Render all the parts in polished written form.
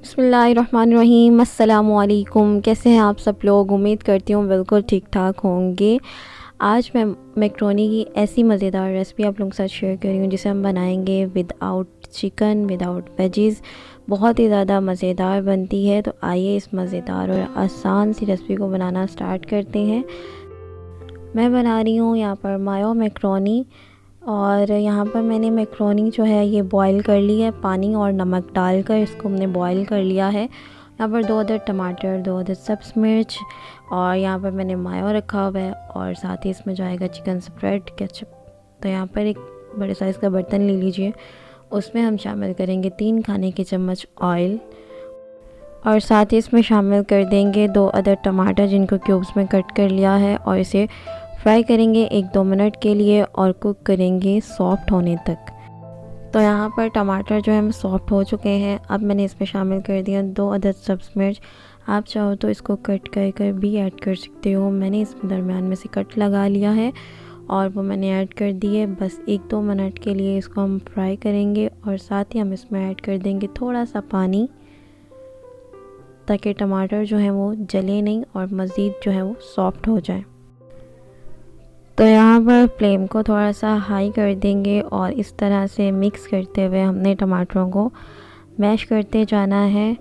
बिस्मिल्लाहिर्रहमानिर्रहीम। अस्सलामुअलैकुम। कैसे हैं आप सब लोग? उम्मीद करती हूँ बिल्कुल ठीक ठाक होंगे। आज मैं मैक्रोनी की ऐसी मज़ेदार रेसिपी आप लोगों के साथ शेयर कर रही हूँ जिसे हम बनाएंगे विदाउट चिकन, विदाउट वेजीज़। बहुत ही ज़्यादा मज़ेदार बनती है। तो आइए इस मज़ेदार और आसान सी रेसिपी को बनाना स्टार्ट करते हैं। मैं बना रही हूँ यहाँ पर मायो मैक्रोनी, और यहाँ पर मैंने मैक्रोनी जो है ये बॉईल कर ली है। पानी और नमक डालकर इसको हमने बॉईल कर लिया है। यहाँ पर 2 अदद टमाटर, 2 अदद सब्ज़ मिर्च, और यहाँ पर मैंने मायो रखा हुआ है, और साथ ही इसमें जाएगा चिकन स्प्रेड केचप। तो यहाँ पर एक बड़े साइज़ का बर्तन ले लीजिए, उसमें हम शामिल करेंगे 3 खाने के चम्मच ऑयल, और साथ ही इसमें शामिल कर देंगे 2 अदद टमाटर जिनको क्यूब्स में कट कर लिया है, और इसे फ्राई करेंगे 1-2 मिनट के लिए और कुक करेंगे सॉफ्ट होने तक। तो यहाँ पर टमाटर जो है सॉफ्ट हो चुके हैं। अब मैंने इसमें शामिल कर दिया 2 अदद सब्ज़ मिर्च। आप चाहो तो इसको कट कर भी ऐड कर सकते हो। मैंने इसमें दरमियान में से कट लगा लिया है और वो मैंने ऐड कर दिए। बस 1-2 मिनट के लिए इसको हम फ्राई करेंगे, और साथ ही हम इसमें ऐड कर देंगे थोड़ा सा पानी, ताकि टमाटर जो है वो जले नहीं और मज़ीद जो है वो सॉफ्ट हो जाए। तो यहाँ पर फ्लेम को थोड़ा सा हाई कर देंगे, और इस तरह से मिक्स करते हुए हमने टमाटरों को मैश करते जाना है।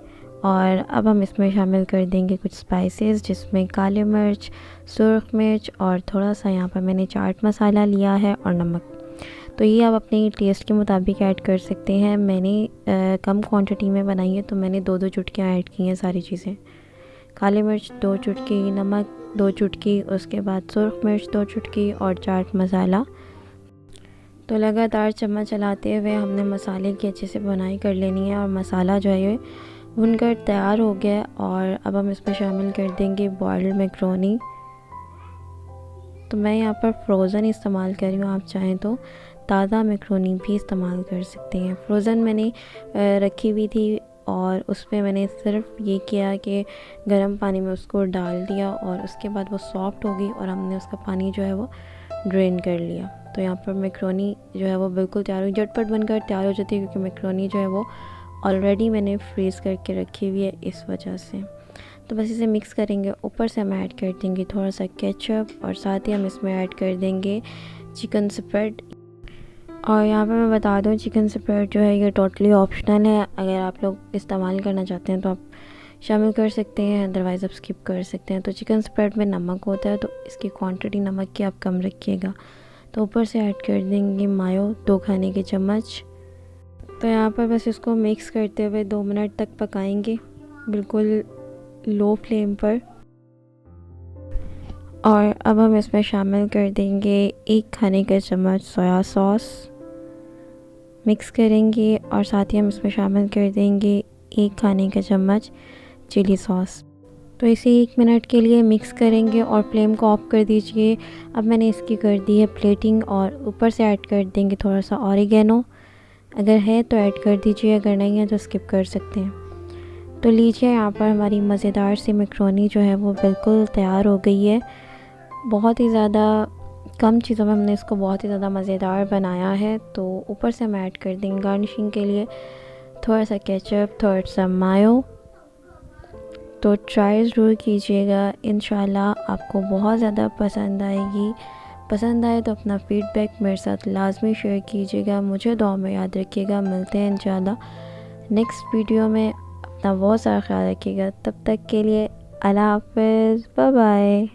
और अब हम इसमें शामिल कर देंगे कुछ स्पाइसेस, जिसमें काली मिर्च, सुर्ख मिर्च, और थोड़ा सा यहाँ पर मैंने चाट मसाला लिया है, और नमक। तो ये आप अपने टेस्ट के मुताबिक ऐड कर सकते हैं। मैंने कम क्वांटिटी में बनाई है, तो मैंने 2-2 चुटकियाँ ऐड की हैं सारी चीज़ें। काली मिर्च 2 चुटकी, नमक 2 चुटकी, उसके बाद सुर्ख मिर्च 2 चुटकी, और चाट मसाला। तो लगातार चम्मच चलाते हुए हमने मसाले की अच्छे से बुनाई कर लेनी है, और मसाला जो है ये भुनकर तैयार हो गया। और अब हम इसमें शामिल कर देंगे बॉइल्ड मैक्रोनी। तो मैं यहाँ पर फ्रोज़न इस्तेमाल कर रही हूँ, आप चाहें तो ताज़ा मैक्रोनी भी इस्तेमाल कर सकते हैं। फ्रोज़न मैंने रखी हुई थी, और उसमें मैंने सिर्फ ये किया कि गर्म पानी में उसको डाल दिया, और उसके बाद वो सॉफ्ट हो गई और हमने उसका पानी जो है वो ड्रेन कर लिया। तो यहाँ पर मैक्रोनी जो है वो बिल्कुल तैयार हुई, झटपट बनकर तैयार हो जाती है, क्योंकि मैक्रोनी जो है वो ऑलरेडी मैंने फ्रीज़ करके रखी हुई है, इस वजह से। तो बस इसे मिक्स करेंगे। ऊपर से हम ऐड कर देंगे थोड़ा सा केचप, और साथ ही हम इसमें ऐड कर देंगे चिकन स्प्रेड। और यहाँ पे मैं बता दूँ, चिकन स्प्रेड जो है ये टोटली ऑप्शनल है। अगर आप लोग इस्तेमाल करना चाहते हैं तो आप शामिल कर सकते हैं, अदरवाइज़ आप स्किप कर सकते हैं। तो चिकन स्प्रेड में नमक होता है, तो इसकी क्वांटिटी नमक की आप कम रखिएगा। तो ऊपर से ऐड कर देंगे मायो 2 खाने के चम्मच। तो यहाँ पर बस इसको मिक्स करते हुए 2 मिनट तक पकाएंगे, बिल्कुल लो फ्लेम पर। और अब हम इसमें शामिल कर देंगे 1 खाने का चम्मच सोया सॉस। मिक्स करेंगे, और साथ ही हम इसमें शामिल कर देंगे 1 खाने का चम्मच चिली सॉस। तो इसे 1 मिनट के लिए मिक्स करेंगे, और फ्लेम को ऑफ कर दीजिए। अब मैंने इसकी कर दी है प्लेटिंग, और ऊपर से ऐड कर देंगे थोड़ा सा ऑरिगेनो। अगर है तो ऐड कर दीजिए, अगर नहीं है तो स्किप कर सकते हैं। तो लीजिए, यहाँ पर हमारी मज़ेदार सी मैक्रोनी जो है वो बिल्कुल तैयार हो गई है। बहुत ही ज़्यादा कम चीज़ों में हमने इसको बहुत ही ज़्यादा मज़ेदार बनाया है। तो ऊपर से हम ऐड कर देंगे गार्निशिंग के लिए थोड़ा सा केचप, थोड़ा सा मायो। तो ट्राई ज़रूर कीजिएगा, इंशाल्लाह आपको बहुत ज़्यादा पसंद आएगी। पसंद आए तो अपना फ़ीडबैक मेरे साथ लाजमी शेयर कीजिएगा। मुझे दुआ में याद रखिएगा। मिलते हैं इंशाल्लाह नेक्स्ट वीडियो में। अपना बहुत सारा ख्याल रखिएगा। तब तक के लिए अल्लाह हाफ़िज़, बाय बाय।